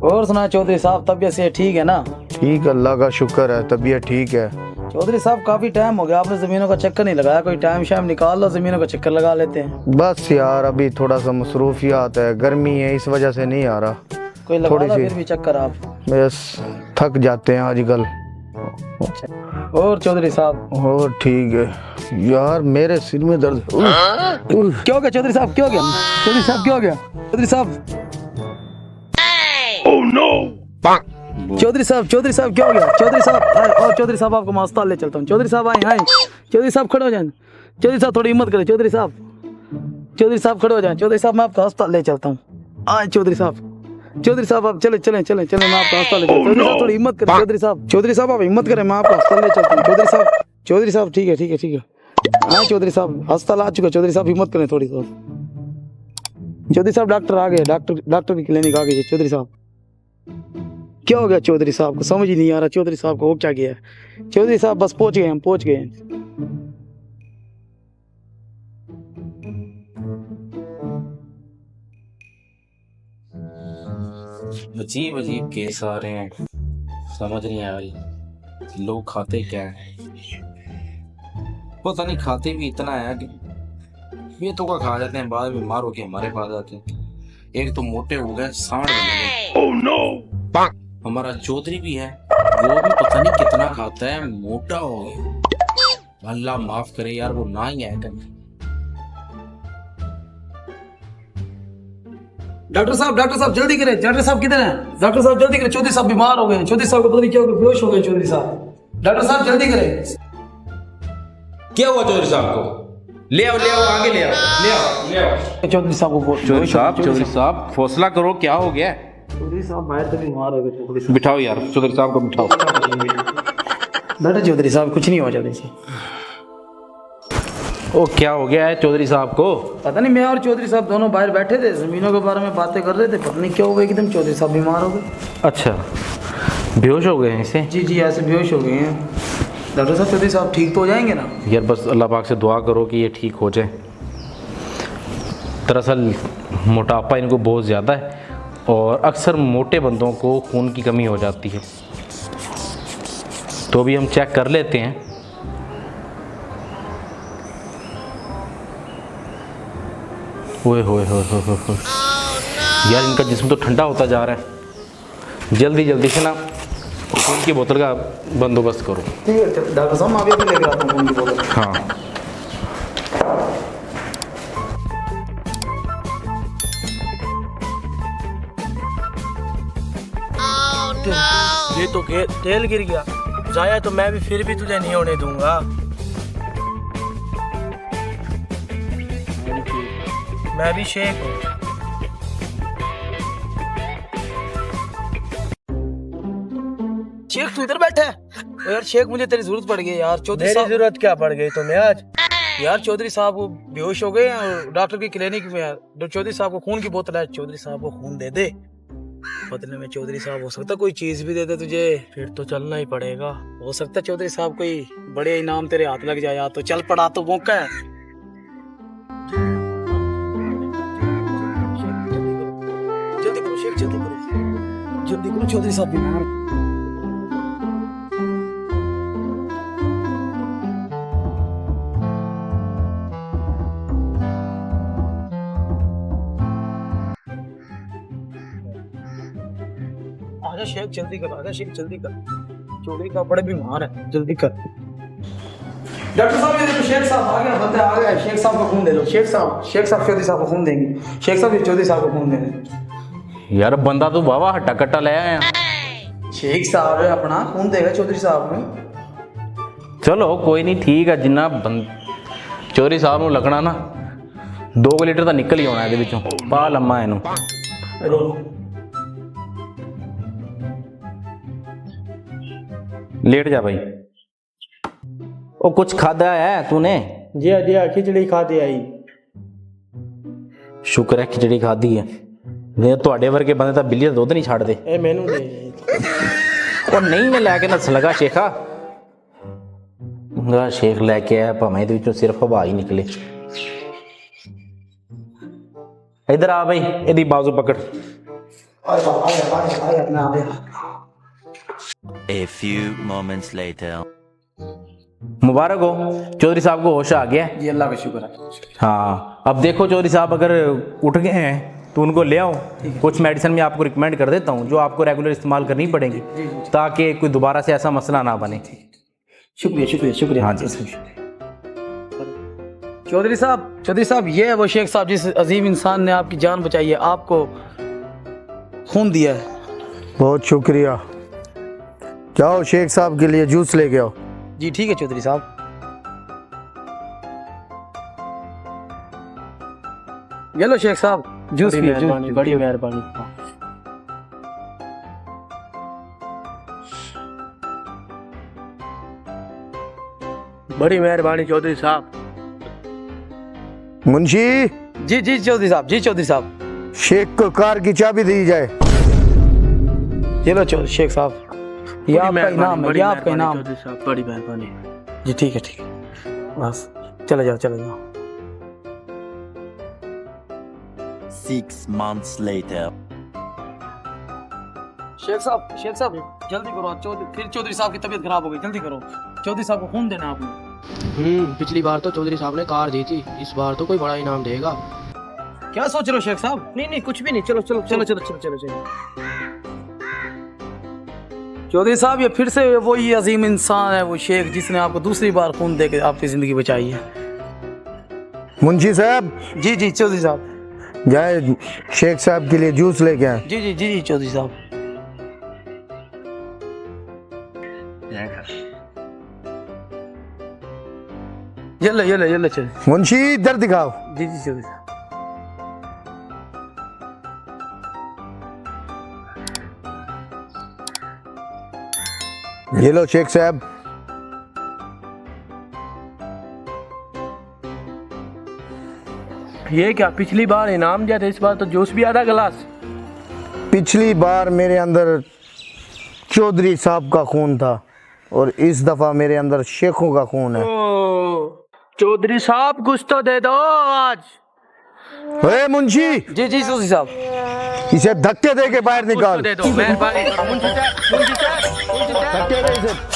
और सुना चौधरी साहब, तबीयत से ठीक है ना? ठीक, अल्लाह का शुक्र है, तबीयत ठीक है। चौधरी साहब काफी टाइम हो गया आपने जमीनों का चक्कर नहीं लगाया, कोई टाइम शाम निकाल लो, जमीनों का चक्कर लगा लेते हैं। बस यार अभी थोड़ा सा मसरूफियात है, गर्मी है, इस वजह से नहीं आ रहा। कोई लगा थोड़ी लो सी फिर भी चक्कर आप। बस थक जाते हैं आजकल। और चौधरी साहब और ठीक है यार, मेरे सिर में दर्द। क्या हो गया चौधरी साहब, क्या हो गया चौधरी साहब, क्या हो गया चौधरी साहब? चौधरी साहब, चौधरी साहब क्या हो गया चौधरी साहब? और चौधरी साहब आपको मैं अस्पताल ले चलता हूँ। चौधरी साहब आए आए, चौधरी साहब खड़े हो जाए, चौधरी साहब थोड़ी हिम्मत करें चौधरी साहब, चौधरी साहब खड़े हो जाए, चौधरी साहब मैं आपको अस्पताल ले चलता हूँ। आए चौधरी साहब, चौधरी साहब आप चले चले चले चले, मैं आपको अस्पताल ले चलता हूँ। चौधरी साहब थोड़ी हिम्मत करें चौधरी साहब, चौधरी साहब आप हिम्मत करें, मैं आपको अस्पताल ले चलता हूँ। चौधरी साहब, चौधरी साहब ठीक है ठीक है ठीक है। हाँ चौधरी साहब अस्पताल आ चुका, चौधरी साहब हिम्मत करें थोड़ी सी। चौधरी साहब डॉक्टर आ गए, डॉक्टर की क्लिनिक आ गई है। चौधरी साहब क्या हो गया चौधरी साहब को समझ ही नहीं आ रहा, चौधरी साहब को हो क्या गया है? चौधरी साहब बस पहुंच गए, हम पहुंच गए। अजीब अजीब केस आ रहे हैं, समझ नहीं आ रही लोग खाते क्या है। पता नहीं खाते भी इतना है कि ये तो का खा जाते हैं, बाद में बीमार होके हमारे पास आते हैं। एक तो मोटे हो गए, सांड बन गए। oh, no! हमारा चौधरी भी है, वो भी पता नहीं कितना खाता है, मोटा हो गया। अल्लाह माफ करे यार, वो ना ही आया कभी। डॉक्टर साहब जल्दी करें, डॉक्टर साहब किधर हैं? डॉक्टर साहब जल्दी करें, चौधरी साहब बीमार हो गए, चौधरी साहब को पता नहीं क्या हो गया, बेहोश हो गए चौधरी साहब। डॉक्टर साहब जल्दी करें। क्या हुआ चौधरी साहब को? ले आओ आगे ले आओ। चौधरी साहब को चौधरी साहब फौसला करो, क्या हो गया? चौधरी साहब बाहर से बीमार हो गए। बिठाओ यार, चौधरी साहब को बिठाओ। बेटा चौधरी साहब कुछ नहीं हुआ चौधरी साहब। ओ क्या हो गया है चौधरी साहब को? पता नहीं, मैं और चौधरी साहब दोनों बाहर बैठे थे, जमीनों के बारे में बातें कर रहे थे, पता नहीं क्या हुआ एकदम चौधरी साहब बीमार हो गए। अच्छा, बेहोश हो गए हैं इसे? जी जी ऐसे बेहोश हो गए हैं। डॉक्टर साहब चौधरी साहब ठीक तो हो जाएंगे ना? यार बस अल्लाह पाक से दुआ करो कि ये ठीक हो जाए। दरअसल मोटापा इनको बहुत ज़्यादा है और अक्सर मोटे बंदों को खून की कमी हो जाती है, तो भी हम चेक कर लेते हैं। ओए होए होए होए होए होए। यार इनका जिस्म तो ठंडा होता जा रहा है, जल्दी जल्दी से ना खून की बोतल का बंदोबस्त करो। ठीक है डॉक्टर साहब, मैं अभी लेकर आता हूँ खून की बोतल। हाँ ये तो तेल गिर गया, जाया तो मैं भी फिर भी तुझे नहीं होने दूंगा। मैं भी शेख हूँ। शेख तू इधर बैठा है? ओ यार शेख, मुझे तेरी जरूरत पड़ गई यार। चौधरी साहब जरूरत क्या पड़ गई तुम्हें आज? यार चौधरी साहब वो बेहोश हो गए और डॉक्टर की क्लिनिक में यार। चौधरी साहब को खून की बोतल है, चौधरी साहब को खून दे दे। बदले में चौधरी साहब हो सकता कोई चीज भी दे दे तुझे, फिर तो चलना ही पड़ेगा। हो सकता चौधरी साहब कोई बड़े इनाम तेरे हाथ लग जाए, तो चल पड़ा तो मौका है। जल्दी करो शेख, जल्दी करो, जल्दी करो, चौधरी साहब बीमार। आजा शेख जल्दी कर, आजा शेख जल्दी कर, चौधरी का बड़े बीमार है, जल्दी कर। डॉक्टर साहब ये देखो शेख साहब आ गया, बंदा आ गया। शेख साहब को खून दे दो। शेख साहब चौधरी साहब को खून देंगे। शेख साहब चौधरी साहब को खून देंगे। यार बंदा तो बाबा हट्टा कट्टा ले आया। शेख साहब है अपना, खून देगा चौधरी साहब को। चलो कोई नहीं, ठीक है। जिन्ना चौधरी साहब ਨੂੰ लगना ना 2 लीटर तो निकल ही होना ਇਹਦੇ ਵਿੱਚੋਂ। ਪਾ ਲੰਮਾ ਇਹਨੂੰ। लेट जा भाई। ओ कुछ खादा है तूने? जी खिचड़ी खाती आई। शुक्र है खिचड़ी खादी है, नहीं ਤੁਹਾਡੇ ਵਰਗੇ ਬੰਦੇ ਤਾਂ ਬਿੱਲੀ ਦਾ ਦੁੱਧ ਨਹੀਂ ਛੱਡਦੇ। ਇਹ ਮੈਨੂੰ ਦੇ। ਉਹ ਨਹੀਂ ਮੈਂ ਲੈ ਕੇ ਨਸ ਲਗਾ ਸ਼ੇਖਾ। ਮੇਰਾ ਸ਼ੇਖ ਲੈ ਕੇ ਆਇਆ, ਭਾਵੇਂ ਇਹਦੇ ਵਿੱਚੋਂ ਸਿਰਫ ਹਵਾ ਹੀ ਨਿਕਲੇ। इधर आ भाई, ਇਹਦੀ बाजू पकड़। A few moments later. मुबारक हो चौधरी साहब को होश आ गया। जी अल्लाह का शुक्र है। हाँ अब देखो चौधरी साहब अगर उठ गए हैं तो उनको ले आओ। कुछ मेडिसिन मैं आपको रिकमेंड कर देता हूँ जो आपको रेगुलर इस्तेमाल करनी पड़ेगी ताकि कोई दोबारा से ऐसा मसला ना बने। शुक्रिया शुक्रिया शुक्रिया। हाँ जी। चौधरी साहब ये है वो शेख साहब जिस अजीम इंसान ने आपकी जान बचाई है, आपको खून दिया है। बहुत शुक्रिया। जाओ शेख साहब के लिए जूस लेके आओ। जी ठीक है चौधरी साहब। ये लो शेख साहब जूस पिए, जूस। बड़ी मेहरबानी। बड़ी मेहरबानी चौधरी साहब। मुंशी, जी जी चौधरी साहब, जी चौधरी साहब। शेख को कार की चाबी दी जाए। ये लो शेख साहब, ये आपका इनाम है, ये आपका इनाम। चौधरी साहब बड़ी मेहरबानी। जी ठीक है बस चले जाओ चले जाओ। 6 months later. शेख साहब जल्दी करो, फिर चौधरी साहब की तबीयत खराब हो गई, जल्दी करो। चौधरी साहब को खून देना आपने। पिछली बार तो चौधरी साहब ने कार दी थी, इस बार तो कोई बड़ा इनाम देगा। क्या सोच रहे हो शेख साहब? नहीं कुछ भी नहीं, चलो चलो चलो चलो चलो चलो चलो। चौधरी साहब ये फिर से वही अजीम इंसान है, वो शेख जिसने आपको दूसरी बार खून दे के आपकी जिंदगी बचाई है। मुंशी साहब, जी जी चौधरी साहब। जाए शेख साहब के लिए जूस लेके आए। जी जी जी जी चौधरी साहब। ये ले चल। मुंशी इधर दिखाओ। जी जी चौधरी साहब। ये लो शेख साहब। ये क्या पिछली बार इनाम दिया था, इस बार तो जूस भी आधा गिलास। पिछली बार मेरे अंदर चौधरी साहब का खून था और इस दफा मेरे अंदर शेखों का खून है। चौधरी साहब कुछ तो दे दो आज। अरे मुंशी, जी जी चौधरी साहब। इसे धक्के दे के बाहर निकाल। दे दो मेहरबानी। मुंशी साहब, धक्के दे इसे।